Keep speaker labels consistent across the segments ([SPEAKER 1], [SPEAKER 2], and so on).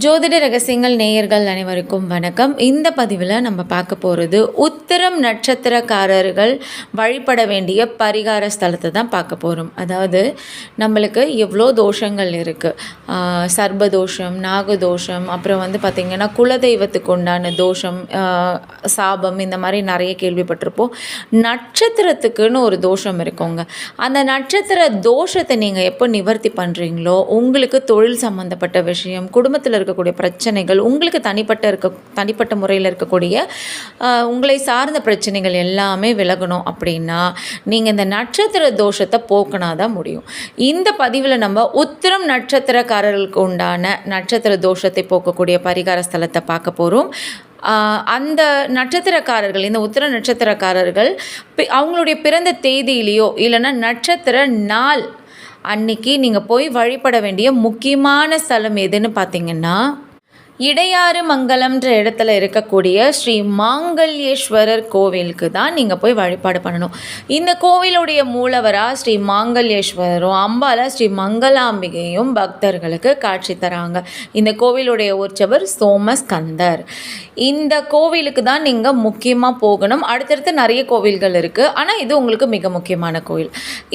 [SPEAKER 1] ஜோதிட ரகசியங்கள் நேயர்கள் அனைவருக்கும் வணக்கம். இந்த பதிவில் நம்ம பார்க்க போகிறது உத்திரம் நட்சத்திரக்காரர்கள் வழிபட வேண்டிய பரிகார ஸ்தலத்தை தான் பார்க்க போகிறோம். அதாவது நம்மளுக்கு எவ்வளோ தோஷங்கள் இருக்குது, சர்பதோஷம், நாகதோஷம், அப்புறம் பார்த்திங்கன்னா குலதெய்வத்துக்கு உண்டான தோஷம், சாபம், இந்த மாதிரி நிறைய கேள்விப்பட்டிருப்போம். நட்சத்திரத்துக்குன்னு ஒரு தோஷம் இருக்குங்க. அந்த நட்சத்திர தோஷத்தை நீங்கள் எப்போ நிவர்த்தி பண்ணுறீங்களோ உங்களுக்கு தொழில் சம்மந்தப்பட்ட விஷயம், குடும்பத்தில் இருக்கக்கூடிய பிரச்சனைகள், உங்களுக்கு தனிப்பட்ட முறையில் இருக்கக்கூடிய உங்களை சார்ந்த பிரச்சனைகள் எல்லாமே விலகணும் அப்படின்னா நீங்கள் இந்த நட்சத்திர தோஷத்தை போக்கினா தான் முடியும். இந்த பதிவில் நம்ம உத்திரம் நட்சத்திரக்காரர்களுக்கு உண்டான நட்சத்திர தோஷத்தை போக்கக்கூடிய பரிகார ஸ்தலத்தை பார்க்க போகிறோம். அந்த நட்சத்திரக்காரர்கள், இந்த உத்திர நட்சத்திரக்காரர்கள் அவங்களுடைய பிறந்த தேதியிலையோ இல்லைன்னா நட்சத்திர நாள் அன்னைக்கு நீங்கள் போய் வழிபட வேண்டிய முக்கியமான ஸ்தலம் எதுன்னு பார்த்தீங்கன்னா, இடையாறு மங்கலம்ன்ற இடத்துல இருக்கக்கூடிய ஸ்ரீ மாங்கல்யேஸ்வரர் கோவிலுக்கு தான் நீங்கள் போய் வழிபாடு பண்ணணும். இந்த கோவிலுடைய மூலவராக ஸ்ரீ மாங்கல்யேஸ்வரரும் அம்பால ஸ்ரீ மங்களாம்பிகையும் பக்தர்களுக்கு காட்சி தராங்க. இந்த கோவிலுடைய உற்சவர் சோமஸ்கந்தர். இந்த கோவிலுக்கு தான் நீங்கள் முக்கியமாக போகணும். அடுத்தடுத்து நிறைய கோவில்கள் இருக்குது, ஆனால் இது உங்களுக்கு மிக முக்கியமான கோவில்.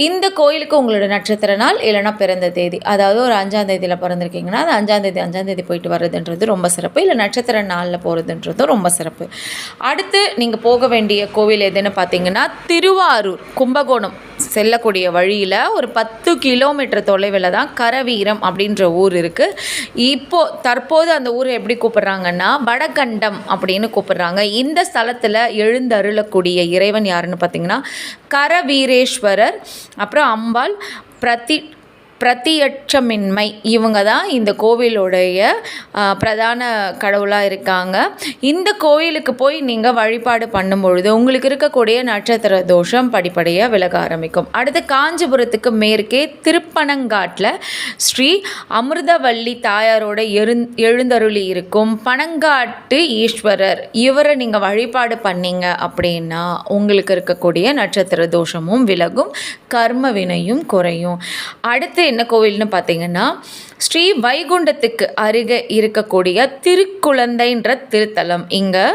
[SPEAKER 1] இந்த கோயிலுக்கு உங்களோட நட்சத்திர நாள் இல்லைன்னா பிறந்த தேதி, அதாவது ஒரு 5ஆம் தேதியில் பிறந்திருக்கீங்கன்னா அது 5ஆம் தேதி போயிட்டு வர்றதுன்றது ரொம்ப சிறப்பு. இல்லை நட்சத்திர நாளில் போகிறதுன்றதும் ரொம்ப சிறப்பு. அடுத்து நீங்கள் போக வேண்டிய கோவில் எதுன்னு பார்த்தீங்கன்னா, திருவாரூர் கும்பகோணம் செல்லக்கூடிய வழியில் ஒரு 10 கிலோமீட்டர் தொலைவில் தான் கரவீரம் அப்படின்ற ஊர் இருக்குது. தற்போது அந்த ஊரை எப்படி கூப்பிட்றாங்கன்னா வடகண்டம் அப்படின்னு கூப்பிட்றாங்க. இந்த ஸ்தலத்தில் எழுந்தருளக்கூடிய இறைவன் யாருன்னு பார்த்தீங்கன்னா கரவீரேஸ்வரர், அப்புறம் அம்பாள் பிரதியட்சமின்மை, இவங்க தான் இந்த கோவிலுடைய பிரதான கடவுளாக இருக்காங்க. இந்த கோயிலுக்கு போய் நீங்கள் வழிபாடு பண்ணும்பொழுது உங்களுக்கு இருக்கக்கூடிய நட்சத்திர தோஷம் படிப்படியாக விலக ஆரம்பிக்கும். அடுத்து காஞ்சிபுரத்துக்கு மேற்கே திருப்பனங்காட்டில் ஸ்ரீ அமிர்தவள்ளி தாயாரோட எழுந்தருளி இருக்கும் பனங்காட்டு ஈஸ்வரர், இவரை நீங்கள் வழிபாடு பண்ணீங்க அப்படின்னா உங்களுக்கு இருக்கக்கூடிய நட்சத்திர தோஷமும் விலகும், கர்ம வினையும் குறையும். அடுத்து என்ன கோவில்னு பார்த்தீங்கன்னா, ஸ்ரீ வைகுண்டத்துக்கு அருகே இருக்கக்கூடிய திருக்குழந்தைன்ற திருத்தலம். இங்கே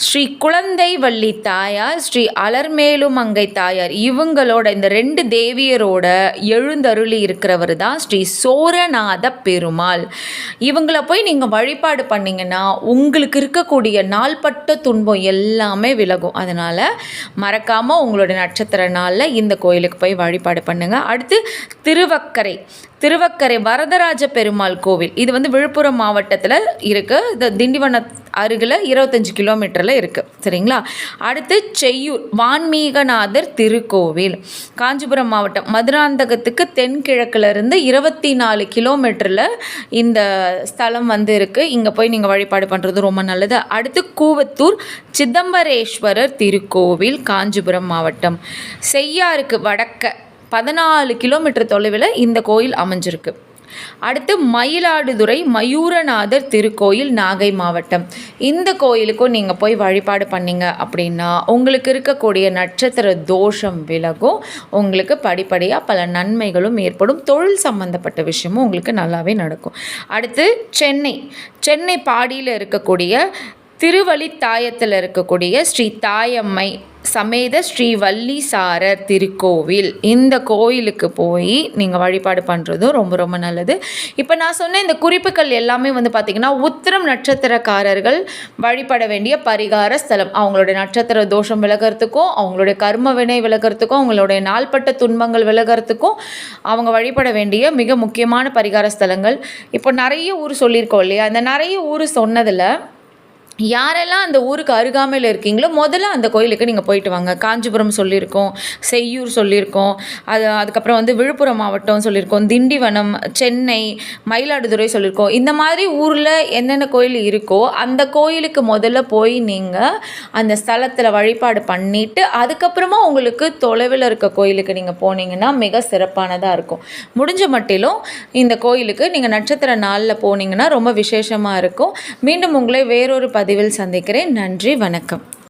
[SPEAKER 1] ஸ்ரீ குழந்தை வள்ளி தாயார், ஸ்ரீ அலர்மேலுமங்கை தாயார், இவங்களோட இந்த 2 தேவியரோட எழுந்தருளி இருக்கிறவர் தான் ஸ்ரீ சோரநாத பெருமாள். இவங்களை போய் நீங்கள் வழிபாடு பண்ணிங்கன்னா உங்களுக்கு இருக்கக்கூடிய நாள்பட்ட துன்பம் எல்லாமே விலகும். அதனால் மறக்காமல் உங்களோட நட்சத்திர நாளில் இந்த கோயிலுக்கு போய் வழிபாடு பண்ணுங்கள். அடுத்து திருவக்கரை வரதராஜ பெருமாள் கோவில். இது விழுப்புரம் மாவட்டத்தில் இருக்குது. இது திண்டிவனம் அருகில் 25 கிலோமீட்டரில் இருக்குது. சரிங்களா? அடுத்து செய்யூர் வான்மீகநாதர் திருக்கோவில், காஞ்சிபுரம் மாவட்டம், மதுராந்தகத்துக்கு தென்கிழக்கிலிருந்து 24 கிலோமீட்டரில் இந்த ஸ்தலம் இருக்குது. இங்கே போய் நீங்கள் வழிபாடு பண்ணுறது ரொம்ப நல்லது. அடுத்து கூவத்தூர் சிதம்பரேஸ்வரர் திருக்கோவில், காஞ்சிபுரம் மாவட்டம், செய்யாருக்கு வடக்க 14 கிலோமீட்டர் தொலைவில் இந்த கோயில் அமைஞ்சிருக்கு. அடுத்து மயிலாடுதுறை மயூரநாதர் திருக்கோயில், நாகை மாவட்டம். இந்த கோயிலுக்கும் நீங்கள் போய் வழிபாடு பண்ணீங்க அப்படின்னா உங்களுக்கு இருக்கக்கூடிய நட்சத்திர தோஷம் விலகும், உங்களுக்கு படிப்படியாக பல நன்மைகளும் ஏற்படும், தொழில் சம்பந்தப்பட்ட விஷயமும் உங்களுக்கு நல்லாவே நடக்கும். அடுத்து சென்னை பாடியில் இருக்கக்கூடிய திருவழித்தாயத்தில் இருக்கக்கூடிய ஸ்ரீ தாயம்மை சமேத ஸ்ரீ வள்ளீசாரர் திருக்கோவில். இந்த கோயிலுக்கு போய் நீங்கள் வழிபாடு பண்ணுறதும் ரொம்ப ரொம்ப நல்லது. இப்போ நான் சொன்ன இந்த குறிப்புகள் எல்லாமே பார்த்திங்கன்னா உத்திரம் நட்சத்திரக்காரர்கள் வழிபட வேண்டிய பரிகார ஸ்தலம். அவங்களுடைய நட்சத்திர தோஷம் விலகிறதுக்கும், அவங்களுடைய கர்ம வினை விலகிறதுக்கும், அவங்களுடைய நாள்பட்ட துன்பங்கள் விலகிறதுக்கும் அவங்க வழிபட வேண்டிய மிக முக்கியமான பரிகார ஸ்தலங்கள். இப்போ நிறைய ஊர் சொல்லியிருக்கோம் இல்லையா? அந்த நிறைய ஊர் சொன்னதில் யாரெல்லாம் அந்த ஊருக்கு அருகாமையில் இருக்கீங்களோ முதல்ல அந்த கோயிலுக்கு நீங்கள் போயிட்டு வாங்க. காஞ்சிபுரம் சொல்லியிருக்கோம், செய்யூர் சொல்லியிருக்கோம், அதுக்கப்புறம் விழுப்புரம் மாவட்டம் சொல்லியிருக்கோம், திண்டிவனம், சென்னை, மயிலாடுதுறை சொல்லியிருக்கோம். இந்த மாதிரி ஊரில் என்னென்ன கோயில் இருக்கோ அந்த கோயிலுக்கு முதல்ல போய் நீங்கள் அந்த ஸ்தலத்தில் வழிபாடு பண்ணிவிட்டு அதுக்கப்புறமா உங்களுக்கு தொலைவில் இருக்க கோயிலுக்கு நீங்கள் போனீங்கன்னா மிக சிறப்பானதாக இருக்கும். முடிஞ்ச மட்டிலும் இந்த கோயிலுக்கு நீங்கள் நட்சத்திர நாளில் போனீங்கன்னா ரொம்ப விசேஷமாக இருக்கும். மீண்டும் உங்களை வேறொரு பதிவில் சந்திக்கிறேன். நன்றி, வணக்கம்.